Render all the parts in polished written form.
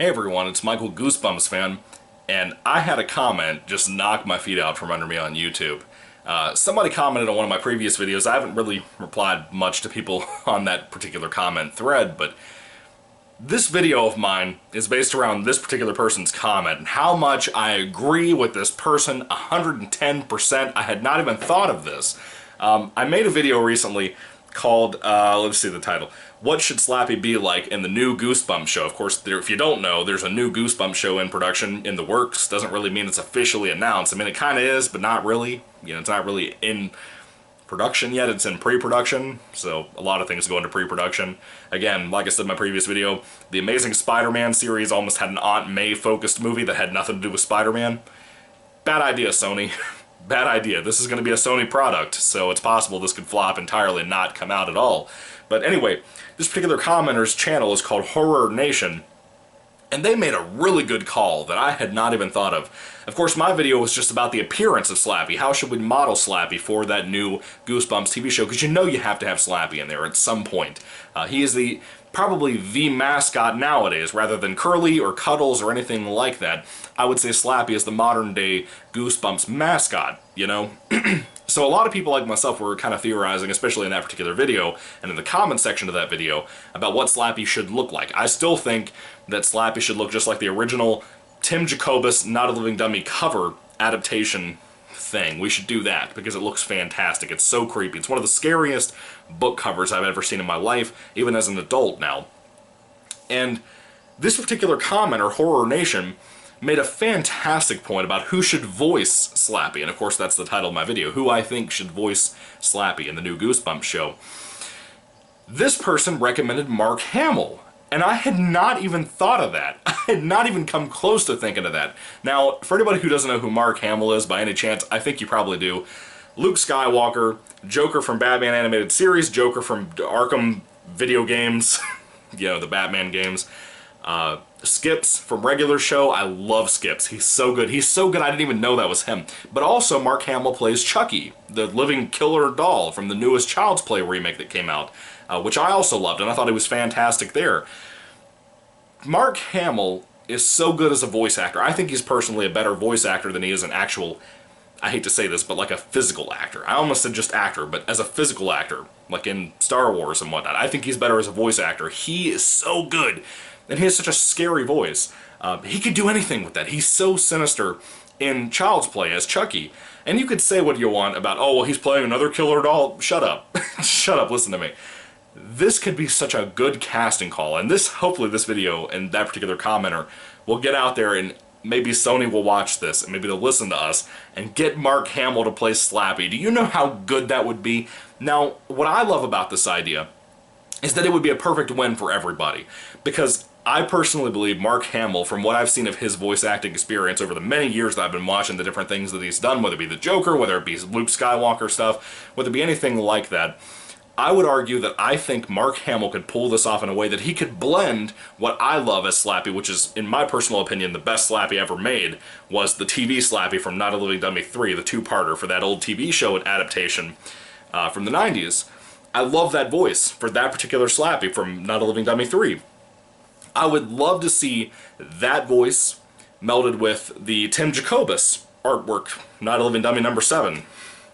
Hey everyone, it's Michael GoosebumpsFan, and I had a comment just knock my feet out from under me on YouTube. Somebody commented on one of my previous videos. I haven't really replied much to people on that particular comment thread, but this video of mine is based around this particular person's comment and how much I agree with this person 110%. I had not even thought of this. I made a video recently called, let's see the title, What Should Slappy Be Like in the New Goosebumps Show? Of course, if you don't know, there's a new Goosebumps show in production, in the works. Doesn't really mean it's officially announced. I mean, it kind of is, but not really. You know, it's not really in production yet. It's in pre-production, so a lot of things go into pre-production. Again, like I said in my previous video, the Amazing Spider-Man series almost had an Aunt May-focused movie that had nothing to do with Spider-Man. Bad idea, Sony. Bad idea. This is going to be a Sony product, so it's possible this could flop entirely and not come out at all. But anyway, this particular commenter's channel is called Horror Nation, and they made a really good call that I had not even thought of. Of course, my video was just about the appearance of Slappy. How should we model Slappy for that new Goosebumps TV show? Because you know you have to have Slappy in there at some point. He is probably the mascot nowadays, rather than Curly or Cuddles or anything like that. I would say Slappy is the modern day Goosebumps mascot, you know? So a lot of people like myself were kind of theorizing, especially in that particular video, and in the comment section of that video, about what Slappy should look like. I still think that Slappy should look just like the original Tim Jacobus Not a Living Dummy cover adaptation thing. We should do that, because it looks fantastic. It's so creepy. It's one of the scariest book covers I've ever seen in my life, even as an adult now. And this particular commenter, Horror Nation, made a fantastic point about who should voice Slappy, and of course that's the title of my video, who I think should voice Slappy in the new Goosebumps show. This person recommended Mark Hamill, and I had not even thought of that. I had not even come close to thinking of that. Now, for anybody who doesn't know who Mark Hamill is by any chance, I think you probably do. Luke Skywalker, Joker from Batman animated series, Joker from Arkham video games, you know, the Batman games. Skips from regular show. I love Skips. He's so good. He's so good I didn't even know that was him. But also Mark Hamill plays Chucky, the living killer doll from the newest Child's Play remake that came out, which I also loved, and I thought he was fantastic there. Mark Hamill is so good as a voice actor. I think he's personally a better voice actor than he is an actual, I hate to say this, but like a physical actor. I almost said just actor, but as a physical actor, like in Star Wars and whatnot. I think he's better as a voice actor. He is so good. And he has such a scary voice. He could do anything with that. He's so sinister in Child's Play as Chucky. And you could say what you want about, oh, well, he's playing another killer doll. Shut up. Shut up, listen to me. This could be such a good casting call. And this, hopefully this video and that particular commenter will get out there, and maybe Sony will watch this and maybe they'll listen to us and get Mark Hamill to play Slappy. Do you know how good that would be? Now, what I love about this idea is that it would be a perfect win for everybody. Because I personally believe Mark Hamill, from what I've seen of his voice acting experience over the many years that I've been watching the different things that he's done, whether it be the Joker, whether it be Luke Skywalker stuff, whether it be anything like that, I would argue that I think Mark Hamill could pull this off in a way that he could blend what I love as Slappy, which is, in my personal opinion, the best Slappy ever made, was the TV Slappy from Not a Living Dummy 3, the two-parter for that old TV show adaptation from the 90s. I love that voice for that particular Slappy from Not a Living Dummy 3. I would love to see that voice melded with the Tim Jacobus artwork, Not a Living Dummy number 7,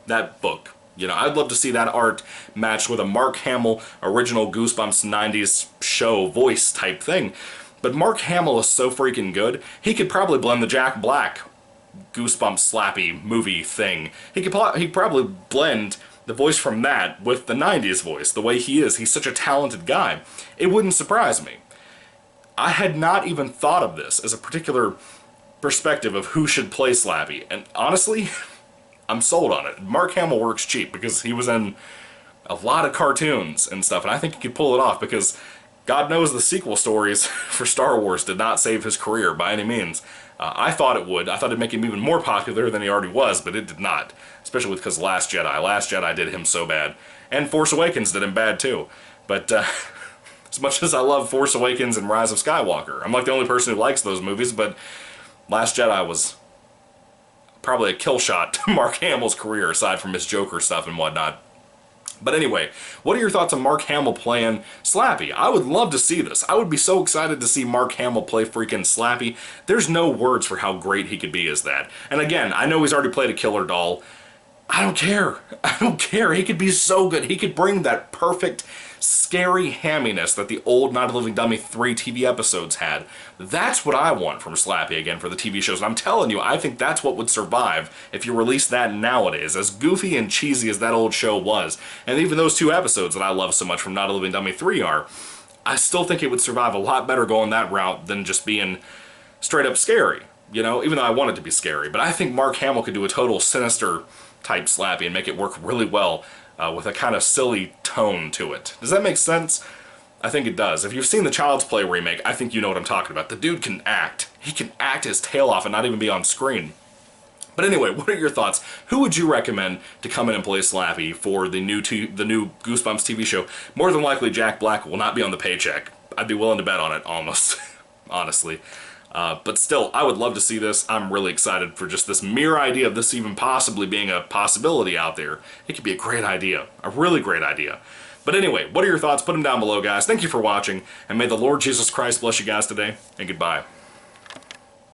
that book. You know, I'd love to see that art matched with a Mark Hamill original Goosebumps 90s show voice type thing. But Mark Hamill is so freaking good, he could probably blend the Jack Black Goosebumps Slappy movie thing. He could probably blend the voice from that with the 90s voice, the way he is. He's such a talented guy. It wouldn't surprise me. I had not even thought of this as a particular perspective of who should play Slappy, and honestly, I'm sold on it. Mark Hamill works cheap because he was in a lot of cartoons and stuff, and I think he could pull it off because God knows the sequel stories for Star Wars did not save his career by any means. I thought it would. I thought it'd make him even more popular than he already was, but it did not. Especially because Last Jedi. Last Jedi did him so bad. And Force Awakens did him bad too. But as much as I love Force Awakens and Rise of Skywalker, I'm like the only person who likes those movies, but Last Jedi was probably a kill shot to Mark Hamill's career, aside from his Joker stuff and whatnot. But anyway, what are your thoughts on Mark Hamill playing Slappy? I would love to see this. I would be so excited to see Mark Hamill play freaking Slappy. There's no words for how great he could be as that. And again, I know he's already played a killer doll. I don't care. I don't care. He could be so good. He could bring that perfect, scary hamminess that the old Night of the Living Dummy 3 TV episodes had. That's what I want from Slappy again for the TV shows. And I'm telling you, I think that's what would survive if you release that nowadays. As goofy and cheesy as that old show was, and even those 2 episodes that I love so much from Night of the Living Dummy 3 are, I still think it would survive a lot better going that route than just being straight up scary. You know, even though I want it to be scary. But I think Mark Hamill could do a total sinister type Slappy and make it work really well with a kind of silly tone to it. Does that make sense? I think it does. If you've seen the Child's Play remake, I think you know what I'm talking about. The dude can act. He can act his tail off and not even be on screen. But anyway, what are your thoughts? Who would you recommend to come in and play Slappy for the new Goosebumps TV show? More than likely, Jack Black will not be on the paycheck. I'd be willing to bet on it, almost, honestly. But still, I would love to see this. I'm really excited for just this mere idea of this even possibly being a possibility out there. It could be a great idea. A really great idea. But anyway, what are your thoughts? Put them down below, guys. Thank you for watching, and may the Lord Jesus Christ bless you guys today, and goodbye.